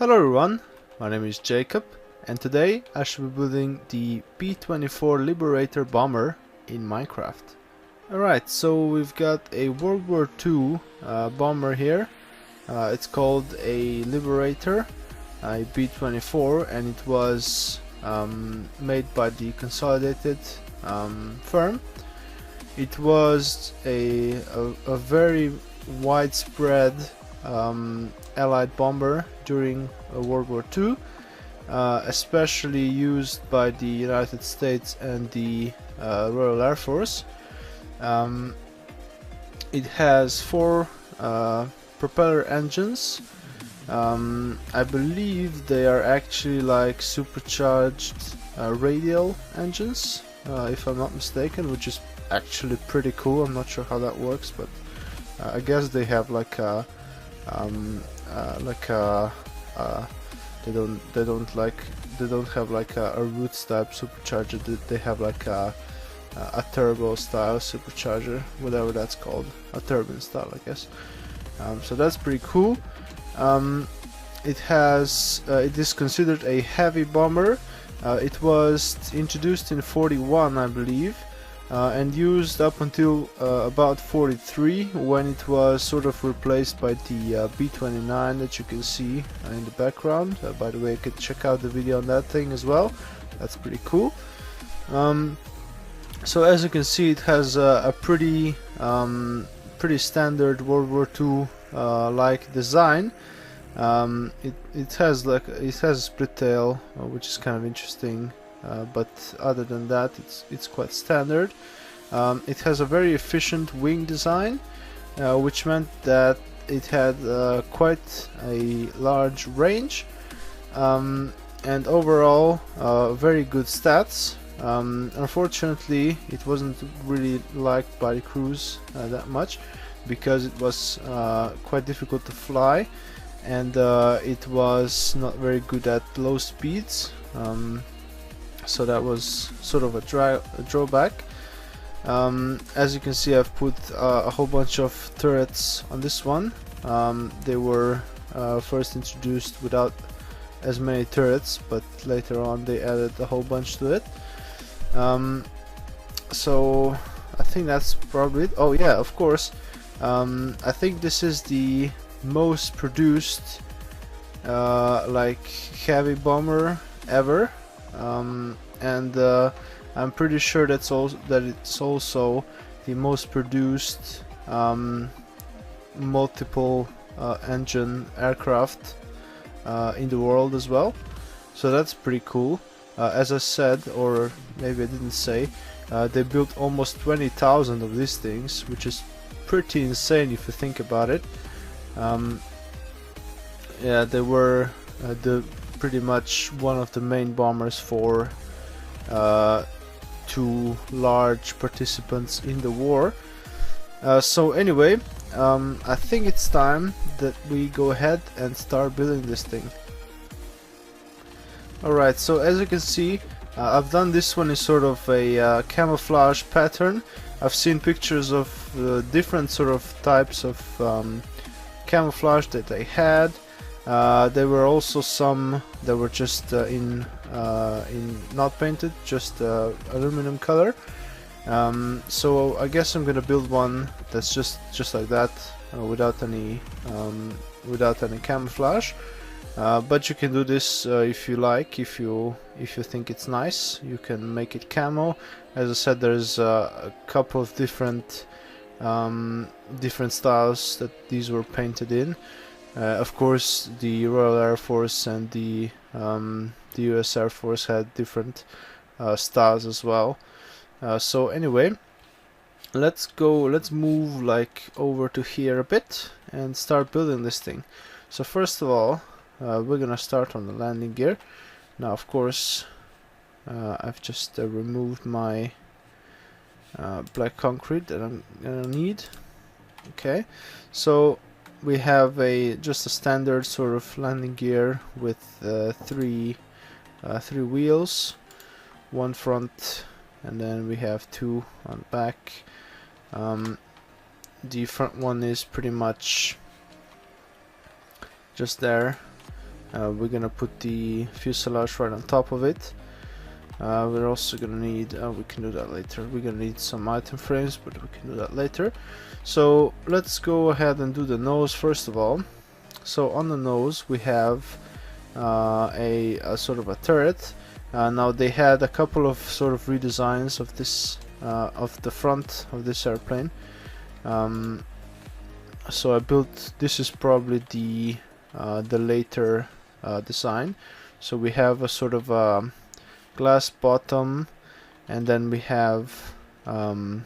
Hello everyone, my name is Jacob, and today I shall be building the B-24 Liberator bomber in Minecraft. Alright, so we've got a World War II bomber here. It's called a Liberator, a B-24, and it was made by the Consolidated firm. It was a very widespread Allied bomber during World War II, especially used by the United States and the Royal Air Force. It has 4 propeller engines. I believe they are actually like supercharged radial engines, if I'm not mistaken, which is actually pretty cool. I'm not sure how that works, but I guess they have like a they don't have like a roots type supercharger. They have like a turbo style supercharger, whatever that's called, a turbine style, I guess. So that's pretty cool. It is considered a heavy bomber. It was introduced in 41, I believe, and used up until about 43, when it was sort of replaced by the B-29 that you can see in the background. By the way, you could check out the video on that thing as well. That's pretty cool. So as you can see, it has a pretty standard World War II like design. It has a split tail, which is kind of interesting. But other than that, it's quite standard. It has a very efficient wing design, which meant that it had quite a large range, and overall very good stats. Unfortunately, it wasn't really liked by the crews that much, because it was quite difficult to fly, and it was not very good at low speeds. So that was sort of a drawback. As you can see, I've put a whole bunch of turrets on this one. They were first introduced without as many turrets, but later on they added a whole bunch to it. So I think that's probably it. Oh yeah, of course. I think this is the most produced like heavy bomber ever. And I'm pretty sure that it's also the most produced multiple engine aircraft in the world as well. So that's pretty cool. As I said, or maybe I didn't say, they built almost 20,000 of these things, which is pretty insane if you think about it. Yeah, they were pretty much one of the main bombers for 2 large participants in the war. So anyway, I think it's time that we go ahead and start building this thing. Alright, so as you can see, I've done this one in sort of a camouflage pattern. I've seen pictures of different sort of types of camouflage that they had. There were also some that were just in not painted, just aluminum color. So I guess I'm gonna build one that's just like that, without any camouflage. But you can do this if you like. If you think it's nice, you can make it camo. As I said, there's a couple of different styles that these were painted in. Of course, the Royal Air Force and the US Air Force had different styles as well. So anyway, let's move like over to here a bit and start building this thing. So first of all, we're gonna start on the landing gear. Now, of course, I've just removed my black concrete that I'm gonna need. Okay, so we have just a standard sort of landing gear with 3 wheels, 1 front, and then we have 2 on the back. The front one is pretty much just there. we're gonna put the fuselage right on top of it. We're also gonna need, we can do that later, we're gonna need some item frames, but we can do that later. So let's go ahead and do the nose first of all. So on the nose we have a sort of a turret. Now they had a couple of sort of redesigns of this, of the front of this airplane. So I built, this is probably the later design. So we have a sort of glass bottom, and then we have a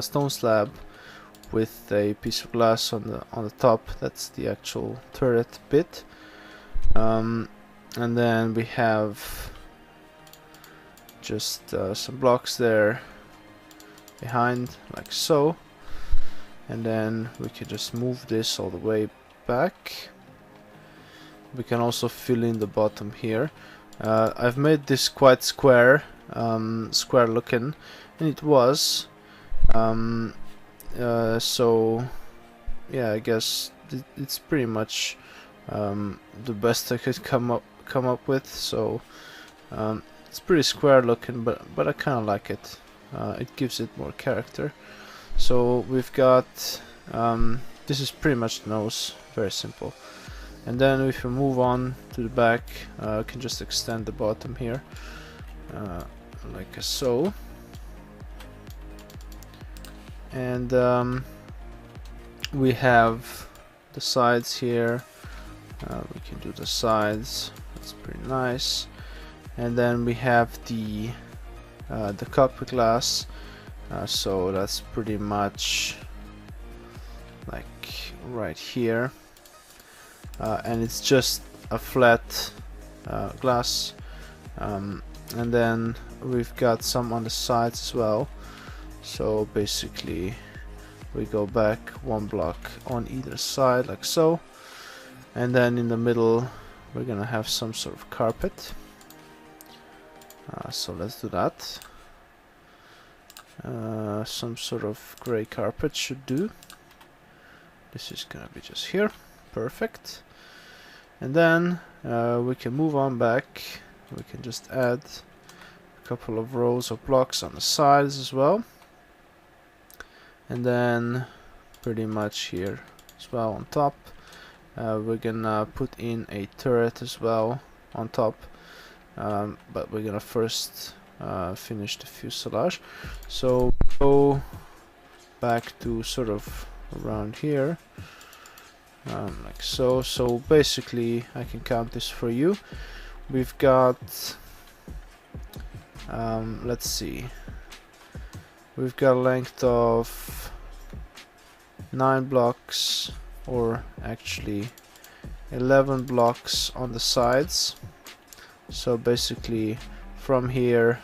stone slab with a piece of glass on the top. That's the actual turret bit. And then we have just some blocks there behind, like so. And then we can just move this all the way back. We can also fill in the bottom here. I've made this quite square, square looking, and it was. So yeah, I guess it's pretty much the best I could come up with. So it's pretty square looking, but I kind of like it. It gives it more character. So we've got this is pretty much the nose, very simple. And then if we move on to the back, I can just extend the bottom here, like so. And we have the sides here. We can do the sides. That's pretty nice. And then we have the cockpit glass. So that's pretty much like right here, and it's just a flat glass, and then we've got some on the sides as well. So basically we go back one block on either side, like so, and then in the middle we're gonna have some sort of carpet. So let's do that. Some sort of gray carpet should do. This is gonna be just here, perfect. And then we can move on back. We can just add a couple of rows of blocks on the sides as well, and then pretty much here as well on top. We're gonna put in a turret as well on top, but we're gonna first finish the fuselage. So go back to sort of around here, like so. So basically I can count this for you. We've got let's see, we've got a length of 9 blocks, or actually 11 blocks on the sides. So basically from here,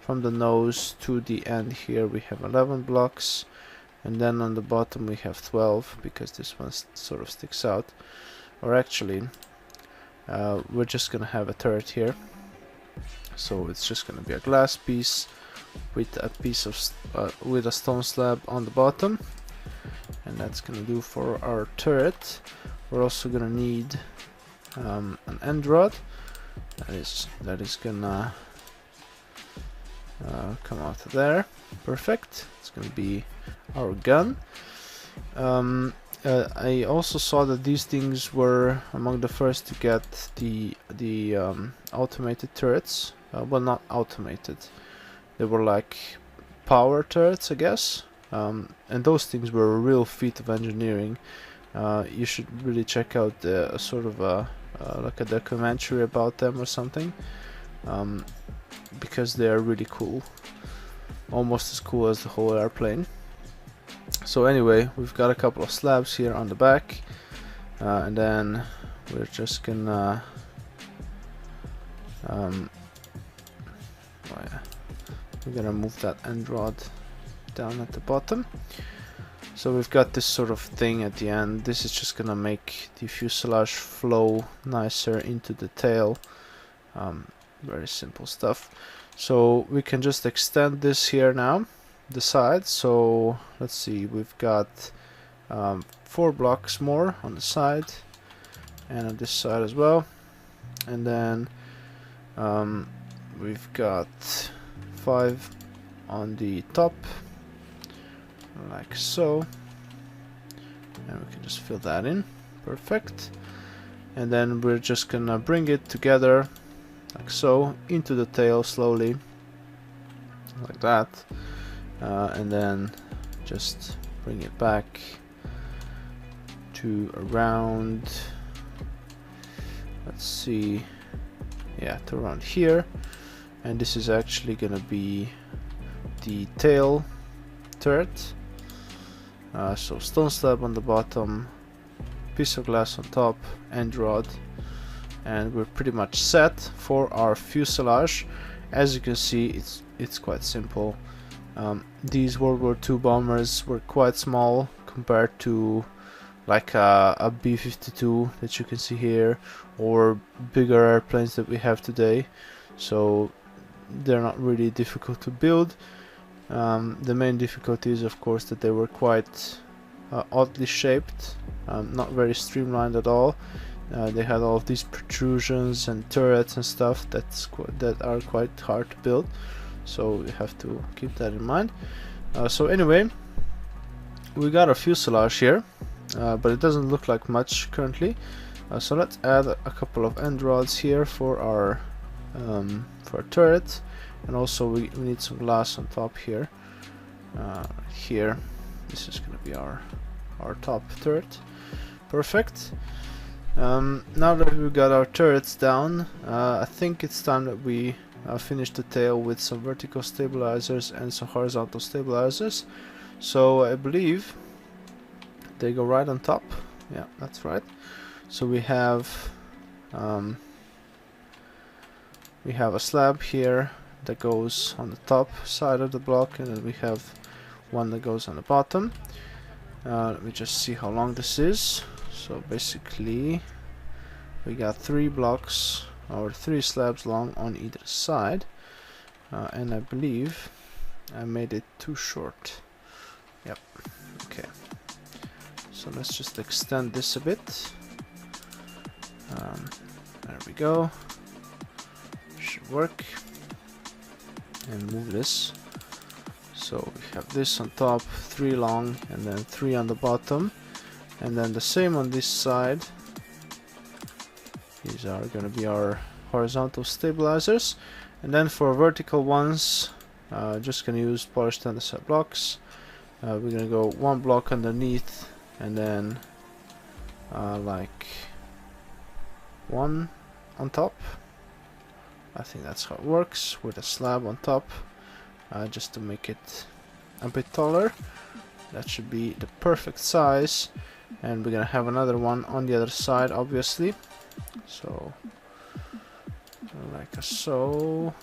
from the nose to the end here, we have 11 blocks, and then on the bottom we have 12, because this one sort of sticks out. Or actually we're just gonna have a turret here, so it's just gonna be a glass piece with a piece of with a stone slab on the bottom, and that's gonna do for our turret. We're also gonna need an end rod that is gonna come out of there. Perfect. It's gonna be our gun. I also saw that these things were among the first to get the automated turrets. Well, not automated. They were like power turrets, I guess. And those things were a real feat of engineering. You should really check out the sort of like a documentary about them or something, because they are really cool, almost as cool as the whole airplane. So anyway, we've got a couple of slabs here on the back, and then we're just gonna we're gonna move that end rod down at the bottom. So we've got this sort of thing at the end. This is just gonna make the fuselage flow nicer into the tail. Very simple stuff. So we can just extend this here now, the side. So let's see, we've got 4 blocks more on the side, and on this side as well. And then we've got 5 on the top, like so, and we can just fill that in. Perfect. And then we're just gonna bring it together like so into the tail slowly, like that, and then just bring it back to around, let's see, yeah, to around here. And this is actually gonna be the tail turret. So stone slab on the bottom, piece of glass on top, end rod, and we're pretty much set for our fuselage. As you can see, it's quite simple. These World War II bombers were quite small compared to like a B-52 that you can see here, or bigger airplanes that we have today, so they're not really difficult to build. The main difficulty is, of course, that they were quite oddly shaped, not very streamlined at all. They had all of these protrusions and turrets and stuff that are quite hard to build, so we have to keep that in mind. So anyway, we got our fuselage here, but it doesn't look like much currently. So let's add a couple of end rods here for our turret, and also we need some glass on top here. Here, this is going to be our top turret. Perfect. Now that we've got our turrets down, I think it's time that we finish the tail with some vertical stabilizers and some horizontal stabilizers. So I believe they go right on top. Yeah, that's right. So we have a slab here that goes on the top side of the block, and then we have one that goes on the bottom. Let me just see how long this is. So basically we got 3 blocks or 3 slabs long on either side, and I believe I made it too short. Yep. Okay, so let's just extend this a bit. There we go. Should work. And move this. So we have this on top, 3 long, and then 3 on the bottom, and then the same on this side. These are going to be our horizontal stabilizers, and then for vertical ones, just going to use polished andesite blocks. We're going to go 1 block underneath, and then like 1 on top. I think that's how it works, with a slab on top, just to make it a bit taller. That should be the perfect size, and we're gonna have another one on the other side, obviously. So like so,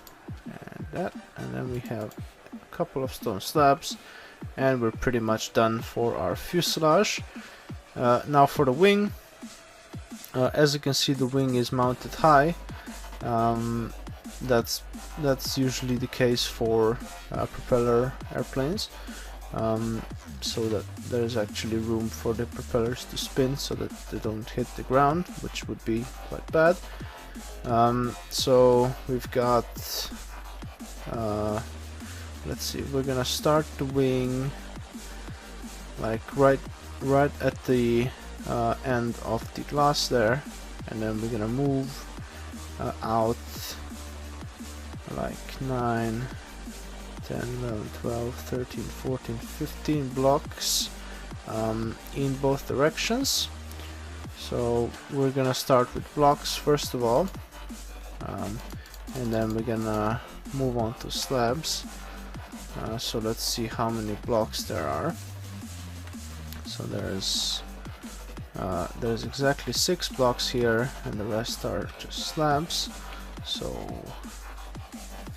and that, and then we have a couple of stone slabs, and we're pretty much done for our fuselage. Now for the wing, as you can see, the wing is mounted high. That's usually the case for propeller airplanes, so that there's actually room for the propellers to spin so that they don't hit the ground, which would be quite bad. So we've got, let's see, we're gonna start the wing like right at the end of the glass there, and then we're gonna move out like 9, 10, 11, 12, 13, 14, 15 blocks in both directions. So we're gonna start with blocks first of all, and then we're gonna move on to slabs. So let's see how many blocks there are. So there's exactly 6 blocks here, and the rest are just slabs. So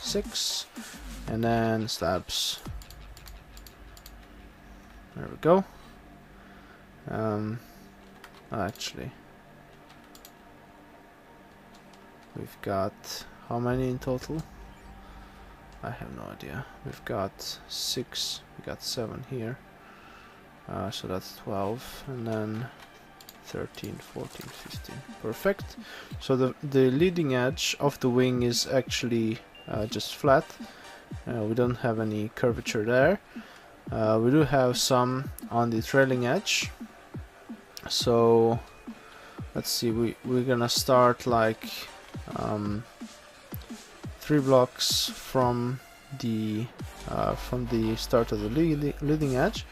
6, and then slabs. There we go. Actually, we've got how many in total? I have no idea. We've got 6. We got 7 here. So that's 12, and then 13, 14, 15. Perfect. So the leading edge of the wing is actually just flat. We don't have any curvature there. We do have some on the trailing edge. So let's see, we're gonna start like 3 blocks from the start of the leading edge,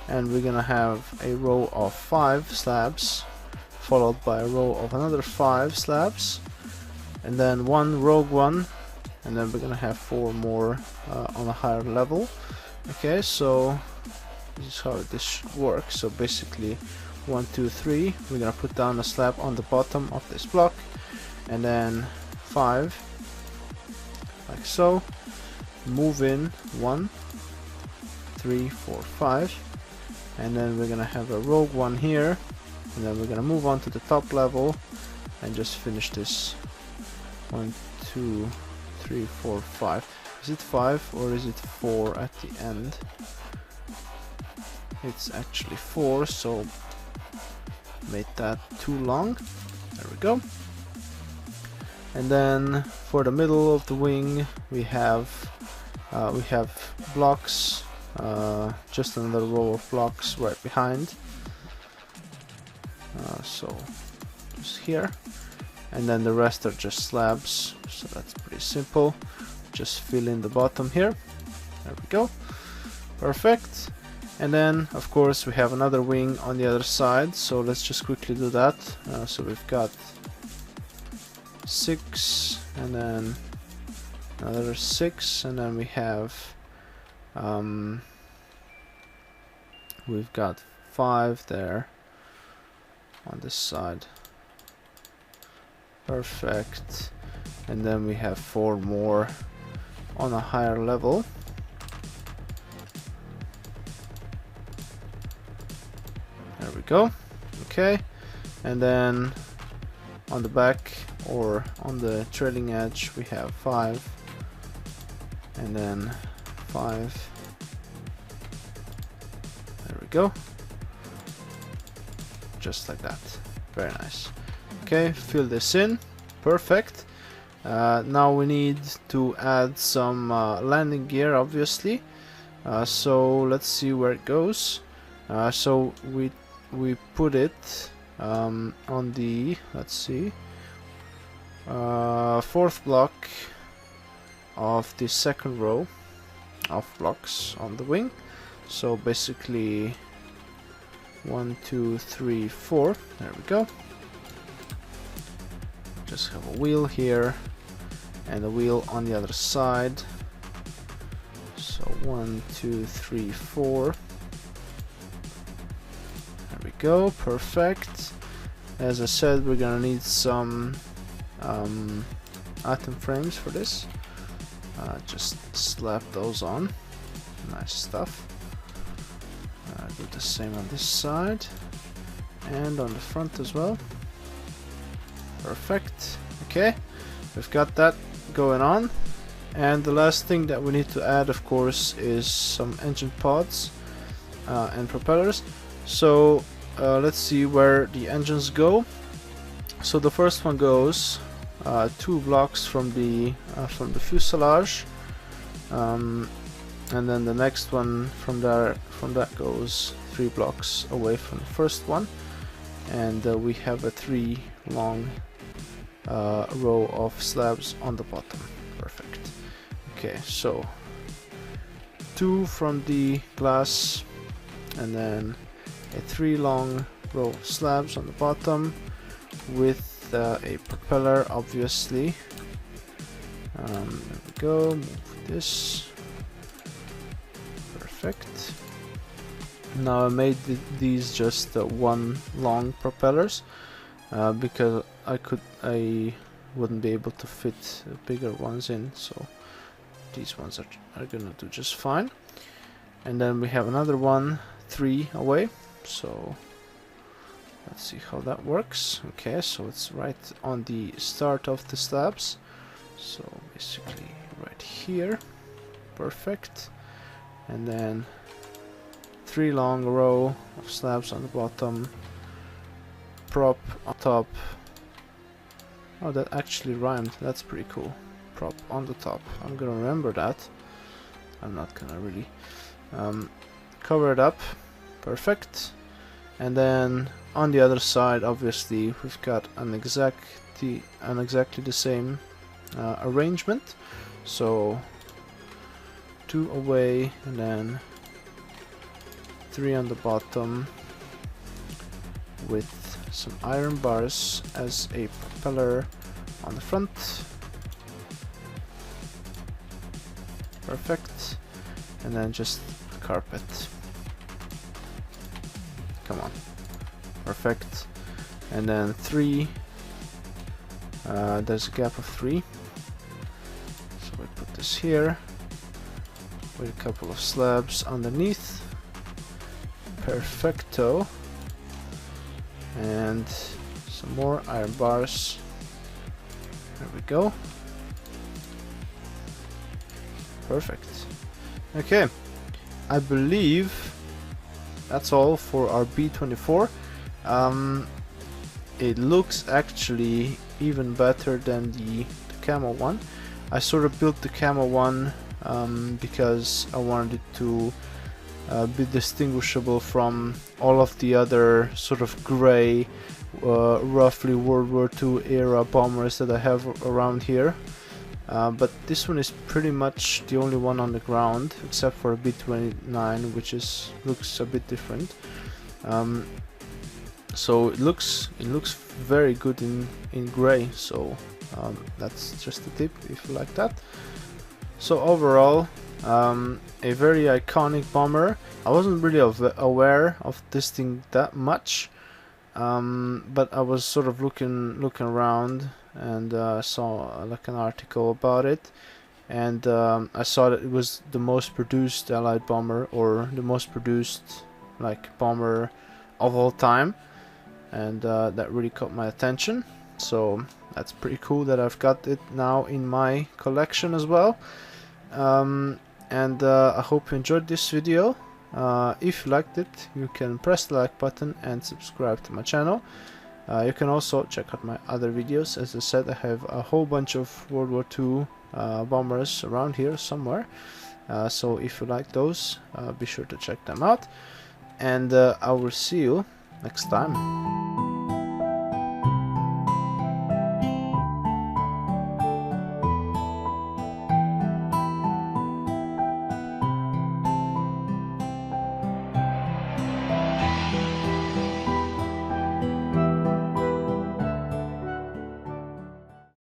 and we're gonna have a row of 5 slabs followed by a row of another 5 slabs, and then 1 rogue one, and then we're gonna have 4 more on a higher level. Okay, so this is how this should work. So basically 1, 2, 3, we're gonna put down a slab on the bottom of this block, and then 5 like so, move in 1, 3, 4, 5, and then we're gonna have a rogue one here, and then we're gonna move on to the top level and just finish this. 1, 2, 3, 4, 5. Is it 5 or is it 4 at the end? It's actually 4, so made that too long. There we go. And then for the middle of the wing we have blocks, just another row of blocks right behind, so just here, and then the rest are just slabs, so that's pretty simple. Just fill in the bottom here. There we go. Perfect. And then of course we have another wing on the other side, so let's just quickly do that. So we've got 6, and then another 6, and then we have we've got 5 there on this side. Perfect. And then we have 4 more on a higher level. There we go. Okay, and then on the back or on the trailing edge we have 5, and then 5. There we go. Just like that. Very nice. Okay, fill this in. Perfect. Now we need to add some landing gear, obviously. So let's see where it goes. So we put it on the, let's see, 4th block of the 2nd row of blocks on the wing. So basically 1, 2, 3, 4. There we go. Just have a wheel here and a wheel on the other side. So 1, 2, 3, 4. There we go. Perfect. As I said, we're gonna need some atom frames for this. Just slap those on. Nice stuff. Do the same on this side and on the front as well. Perfect. Okay, we've got that going on, and the last thing that we need to add, of course, is some engine pods and propellers. So let's see where the engines go. So the first one goes 2 blocks from the fuselage, and then the next one from that goes 3 blocks away from the first one, and we have a 3 long row of slabs on the bottom. Perfect. Okay, so 2 from the glass, and then a 3 long row of slabs on the bottom with a propeller, obviously. There we go. Move this. Perfect. Now I made these just 1 long propellers because I wouldn't be able to fit bigger ones in, so these ones are gonna do just fine. And then we have another one 3 away, so let's see how that works. Okay, so it's right on the start of the slabs, so basically right here. Perfect. And then 3 long row of slabs on the bottom. prop on top. Oh, that actually rhymed. That's pretty cool. Prop on the top. I'm gonna remember that. I'm not gonna really cover it up. Perfect. And then on the other side, obviously, we've got an exactly the same arrangement. So 2 away, and then 3 on the bottom, with some iron bars as a propeller on the front. Perfect. And then just a carpet. Come on. Perfect. And then 3. There's a gap of 3. So we put this here with a couple of slabs underneath. Perfecto. And some more iron bars. There we go. Perfect. Okay, I believe that's all for our B-24. It looks actually even better than the camo one. I sort of built the camo one because I wanted it to be distinguishable from all of the other sort of gray, roughly World War II era bombers that I have around here. But this one is pretty much the only one on the ground, except for a B-29, which looks a bit different. So it looks very good in gray. So that's just a tip if you like that. So overall, a very iconic bomber. I wasn't really aware of this thing that much, but I was sort of looking around, and saw like an article about it, and I saw that it was the most produced Allied bomber, or the most produced like bomber of all time, and that really caught my attention. So that's pretty cool that I've got it now in my collection as well. And I hope you enjoyed this video. If you liked it, you can press the like button and subscribe to my channel. You can also check out my other videos. As I said, I have a whole bunch of World War II bombers around here somewhere. So if you like those, be sure to check them out. And I will see you next time.